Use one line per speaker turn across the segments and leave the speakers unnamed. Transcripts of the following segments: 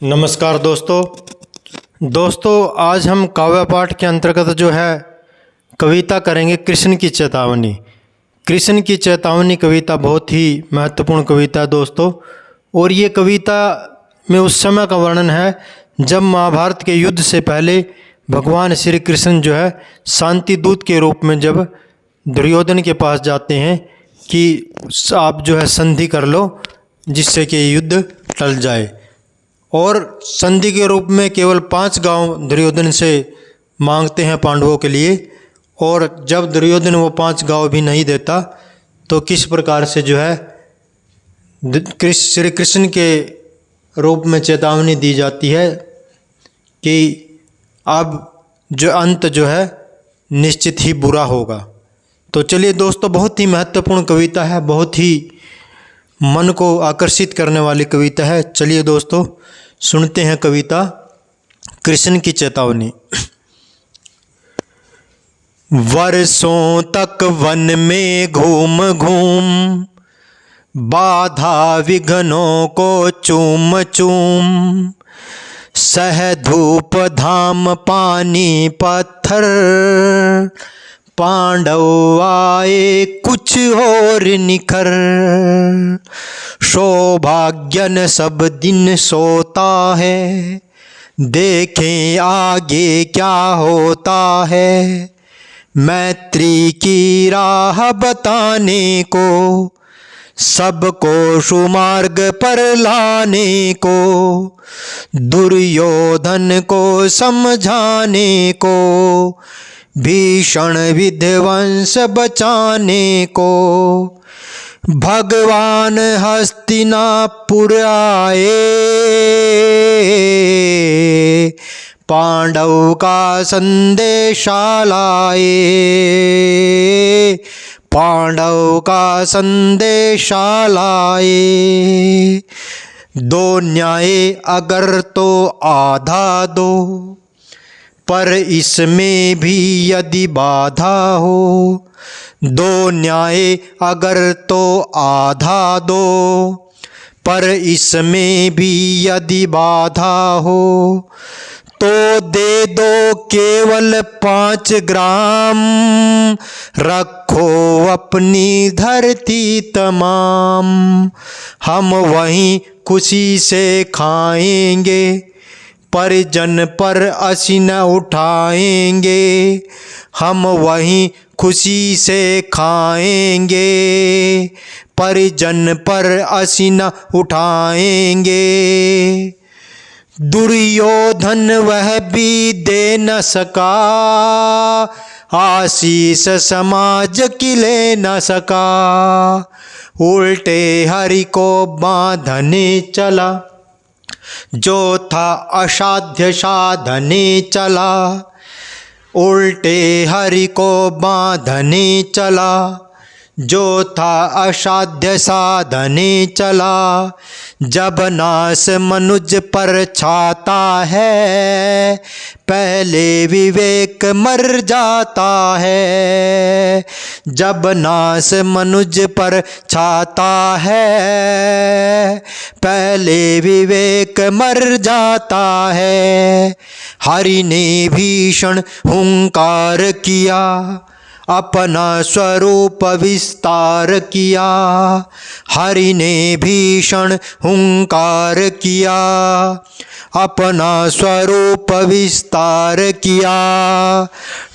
नमस्कार दोस्तों आज हम काव्य पाठ के अंतर्गत जो है कविता करेंगे कृष्ण की चेतावनी। कृष्ण की चेतावनी कविता बहुत ही महत्वपूर्ण कविता है दोस्तों। और ये कविता में उस समय का वर्णन है जब महाभारत के युद्ध से पहले भगवान श्री कृष्ण जो है शांति दूत के रूप में जब दुर्योधन के पास जाते हैं कि आप जो है संधि कर लो जिससे कि युद्ध टल जाए। और संधि के रूप में केवल 5 गांव दुर्योधन से मांगते हैं पांडवों के लिए। और जब दुर्योधन वो 5 गांव भी नहीं देता तो किस प्रकार से जो है श्री कृष्ण के रूप में चेतावनी दी जाती है कि अब जो अंत जो है निश्चित ही बुरा होगा। तो चलिए दोस्तों, बहुत ही महत्वपूर्ण कविता है, बहुत ही मन को आकर्षित करने वाली कविता है। चलिए दोस्तों सुनते हैं कविता कृष्ण की चेतावनी। वर्षों तक वन में घूम घूम बाधा विघ्नों को चूम चूम सह धूप धाम पानी पत्थर पांडव आए कुछ और निखर। सौभाग्यन सब दिन सोता है देखें आगे क्या होता है। मैत्री की राह बताने को सबको सुमार्ग पर लाने को दुर्योधन को समझाने को भीषण विध्वंस बचाने को भगवान हस्तिनापुर आए पांडव का संदेशा लाए। पांडव का संदेशा लाए। दो न्याय अगर तो आधा दो पर इसमें भी यदि बाधा हो। दो न्याय अगर तो आधा दो पर इसमें भी यदि बाधा हो तो दे दो केवल 5 ग्राम रखो अपनी धरती तमाम। हम वहीं खुशी से खाएंगे परिजन पर असीन उठाएंगे। हम वहीं खुशी से खाएंगे परिजन पर असीन उठाएंगे। दुर्योधन वह भी दे न सका आशीष समाज की ले न सका। उल्टे हरि को बांधने चला जो था असाध्य साधने चला। उल्टे हरि को बांधने चला जो था असाध्य साधने चला। जब नाश मनुज पर छाता है पहले विवेक मर जाता है। जब नाश मनुज पर छाता है पहले विवेक मर जाता है। हरि ने भीषण हुंकार किया अपना स्वरूप विस्तार किया। हरि ने भीषण हुंकार किया अपना स्वरूप विस्तार किया।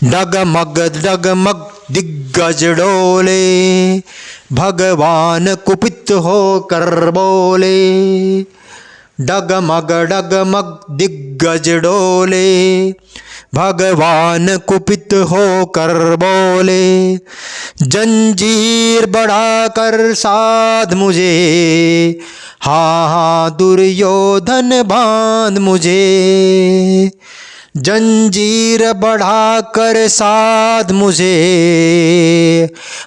डगमग डगमग दिग्गज डोले भगवान कुपित होकर बोले। डगमग डगमग दिग्गज डोले भगवान कुपित होकर बोले। जंजीर बढ़ाकर साध मुझे हाँ हाँ दुर्योधन बांध मुझे। जंजीर बढ़ाकर साध मुझे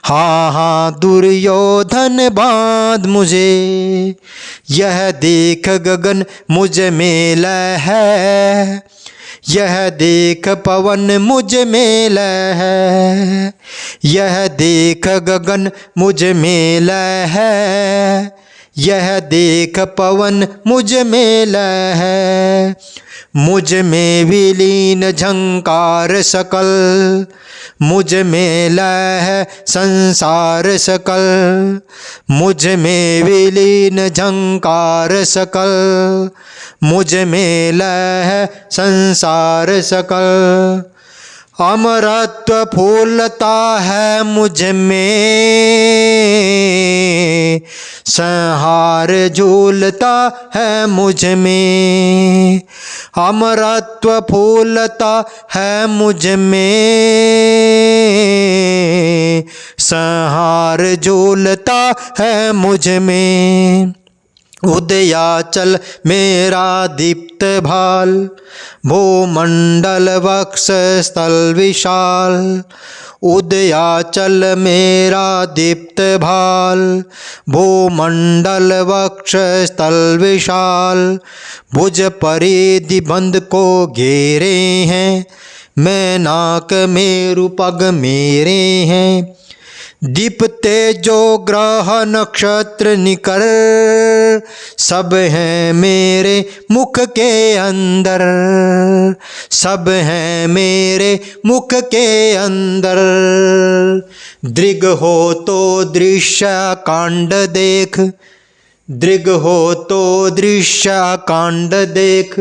हाँ हाँ दुर्योधन बांध मुझे। यह देख गगन मुझ में लय है यह देख पवन मुझ में लय है। यह देख गगन मुझ में लय है यह देख पवन मुझ में लय है, मुझ में विलीन झंकार सकल, मुझ में लय है संसार सकल, मुझ में विलीन झंकार सकल, मुझ में लय है संसार सकल। अमरत्व फूलता है मुझ में, संहार झूलता है मुझ में, अमरत्व फूलता है मुझ में, संहार झूलता है मुझ में। उदयाचल मेरा दीप्त भाल, भूमंडल वक्ष स्थल विशाल, उदयाचल मेरा दीप्त भाल, भूमंडल वक्ष स्थल विशाल, भुज परिधि बंध को घेरे हैं, मैं नाक मेरु पग मेरे हैं, दीपते जो ग्रह नक्षत्र निकर, सब हैं मेरे मुख के अंदर, सब हैं मेरे मुख के अंदर। दृग हो तो दृश्य कांड देख, दृग हो तो दृश्य कांड देख,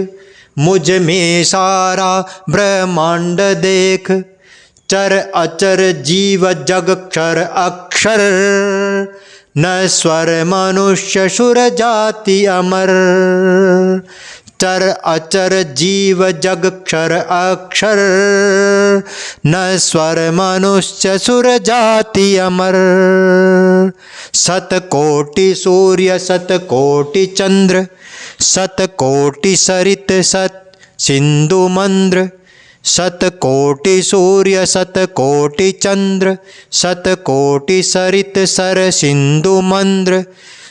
मुझ में सारा ब्रह्मांड देख, चर अचर जीव जग क्षर अक्षर, नश्वर मनुष्य सुर जाति अमर, चर अचर जीव जग क्षर अक्षर, नश्वर मनुष्य सुर जाति अमर। सतकोटि सूर्य सतकोटि चंद्र, सतकोटि सरित सत सिंधु मंद्र, सतकोटि सूर्य सतकोटि चंद्र, सतकोटि सरित सर सिंधु मंद्र,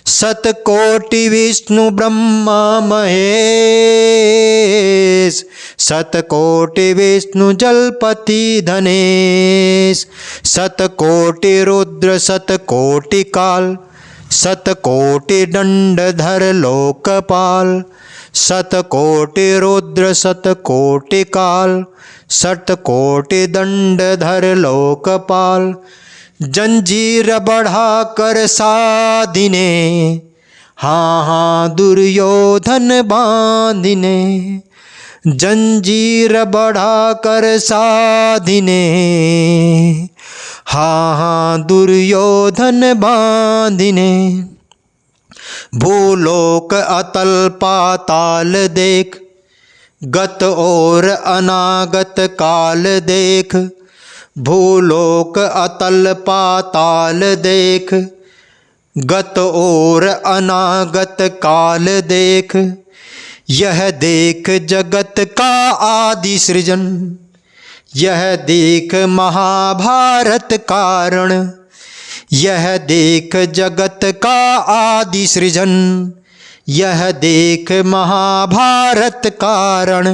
सतकोटि विष्णु ब्रह्मा महेश, सतकोटि विष्णु जलपति धनेश, सतकोटि रुद्र सतकोटि काल, सतकोटि दंडधर लोकपाल, सतकोटि रुद्र सतकोटि काल, सतकोटि दंडधर लोकपाल। जंजीर बढ़ा कर साधिने, हाँ हाँ दुर्योधन बांधिने, जंजीर बढ़ा कर साधिने, हाँ हाँ दुर्योधन बांधिने। भूलोक अतल पाताल देख, गत और अनागत काल देख, भूलोक अतल पाताल देख, गत और अनागत काल देख, यह देख जगत का आदि सृजन, यह देख महाभारत कारण, यह देख जगत का आदि सृजन, यह देख महाभारत कारण।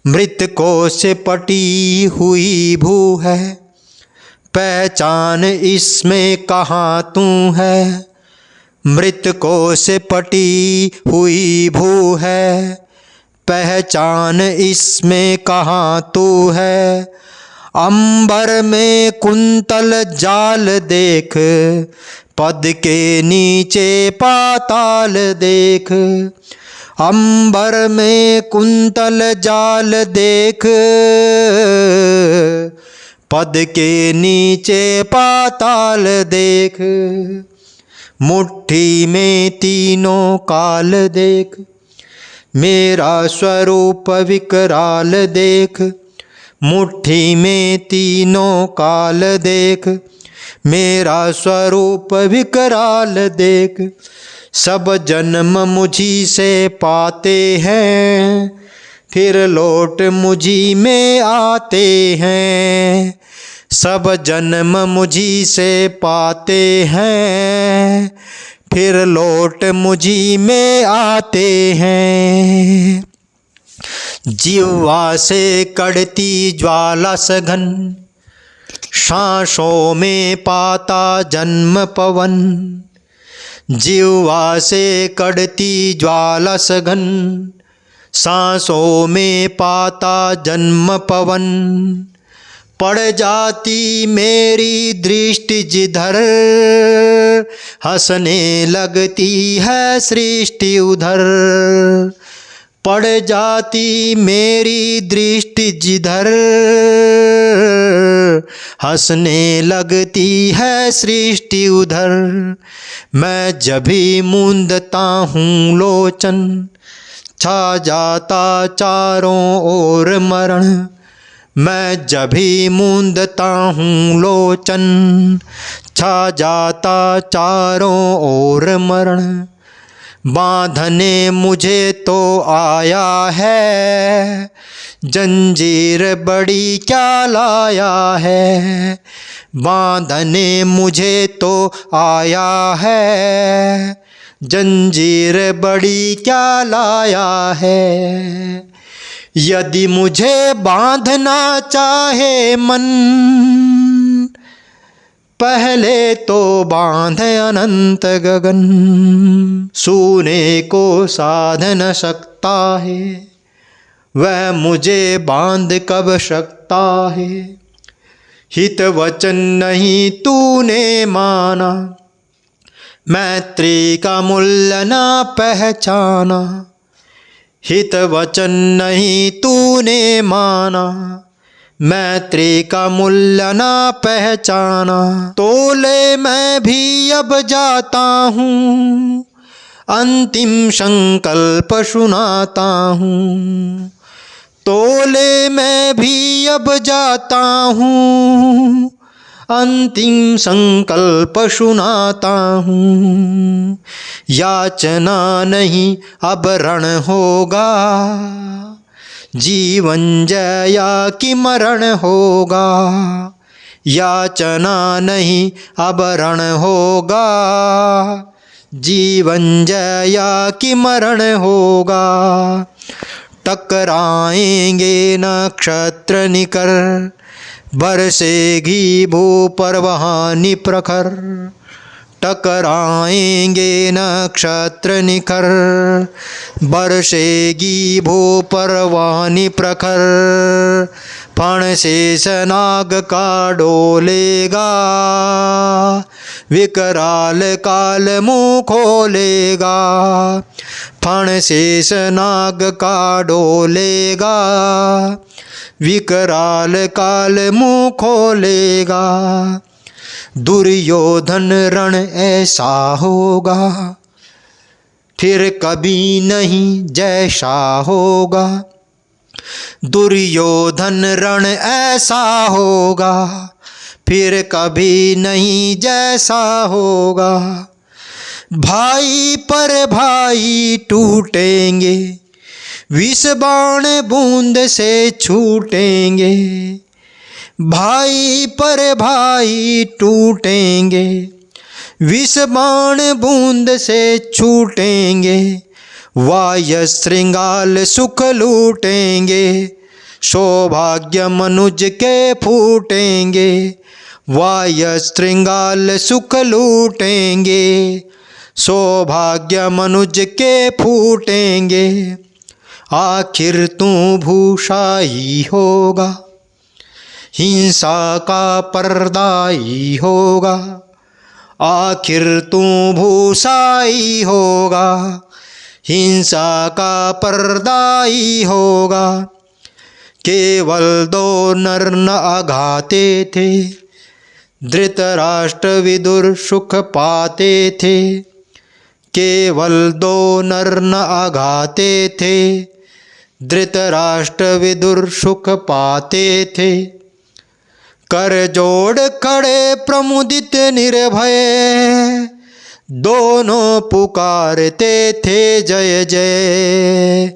मृतकों से पटी हुई भू है, पहचान इसमें कहाँ तू है, मृतकों से पटी हुई भू है, पहचान इसमें कहाँ तू है। अंबर में कुंतल जाल देख, पद के नीचे पाताल देख, अंबर में कुंतल जाल देख, पद के नीचे पाताल देख। मुट्ठी में तीनों काल देख, मेरा स्वरूप विकराल देख, मुट्ठी में तीनों काल देख, मेरा स्वरूप विकराल देख। सब जन्म मुझी से पाते हैं, फिर लौट मुझी में आते हैं, सब जन्म मुझी से पाते हैं, फिर लौट मुझी में आते हैं। जिह्वा से कड़ती ज्वाला सघन, सांसों में पाता जन्म पवन, जिह्वा से कड़ती ज्वाला सघन, सांसों में पाता जन्म पवन। पड़ जाती मेरी दृष्टि जिधर, हंसने लगती है सृष्टि उधर। पड़ जाती मेरी दृष्टि जिधर, हंसने लगती है सृष्टि उधर। मैं जब भी मूंदता हूँ लोचन, छा जाता चारों ओर मरण। मैं जब भी मूंदता हूँ लोचन, छा जाता चारों ओर मरण। बांधने मुझे तो आया है, जंजीर बड़ी क्या लाया है। बांधने मुझे तो आया है, जंजीर बड़ी क्या लाया है। यदि मुझे बांधना चाहे मन, पहले तो बांधे अनंत गगन। सोने को साध न सकता है, वह मुझे बांध कब सकता है। हित वचन नहीं तूने माना, मैत्री का मूल्य ना पहचाना। हित वचन नहीं तूने माना, मैत्री का मूल्य ना पहचाना। तोले मैं भी अब जाता हूँ, अंतिम संकल्प सुनाता हूँ। तोले मैं भी अब जाता हूँ, अंतिम संकल्प सुनाता हूँ। याचना नहीं अब रण होगा, जीवन जया कि मरण होगा। याचना नहीं अब रण होगा, जीवन जया कि मरण होगा। टकराएंगे नक्षत्र निकर, बरसेगी भू परवानी प्रखर। टकराएंगे नक्षत्र निखर, बरसेगी भू परवानी प्रखर। फण शेष नाग का डोलेगा, विकराल काल मुँह खोलेगा। फण शेष नाग का डोलेगा, विकराल काल मुँह खोलेगा। दुर्योधन रण ऐसा होगा, फिर कभी नहीं जैसा होगा। दुर्योधन रण ऐसा होगा, फिर कभी नहीं जैसा होगा। भाई पर भाई टूटेंगे, विष बाण बूंद से छूटेंगे। भाई पर भाई टूटेंगे, विष बाण बूंद से छूटेंगे। वाय श्रृंगाल सुख लूटेंगे, सौभाग्य मनुज के फूटेंगे। वाय श्रृंगाल सुख लूटेंगे, सौभाग्य मनुज के फूटेंगे। आखिर तू भूषाई होगा, हिंसा का पर्दाई होगा। आखिर तू भूषाई होगा, हिंसा का पर्दाई होगा। केवल दो नर न अघाते थे, धृतराष्ट्र विदुर सुख पाते थे। केवल दो नर न अघाते थे, धृतराष्ट्र विदुर सुख पाते थे। कर जोड़ खड़े प्रमुदित निर्भय, दोनों पुकारते थे जय जय।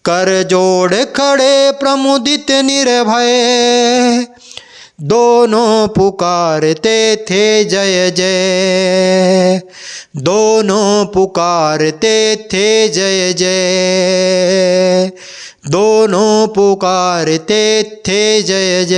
कर जोड़ खड़े प्रमुदित निर्भय, दोनों पुकारते थे जय जय। दोनों पुकारते थे जय जय। दोनों पुकारते थे जय जय।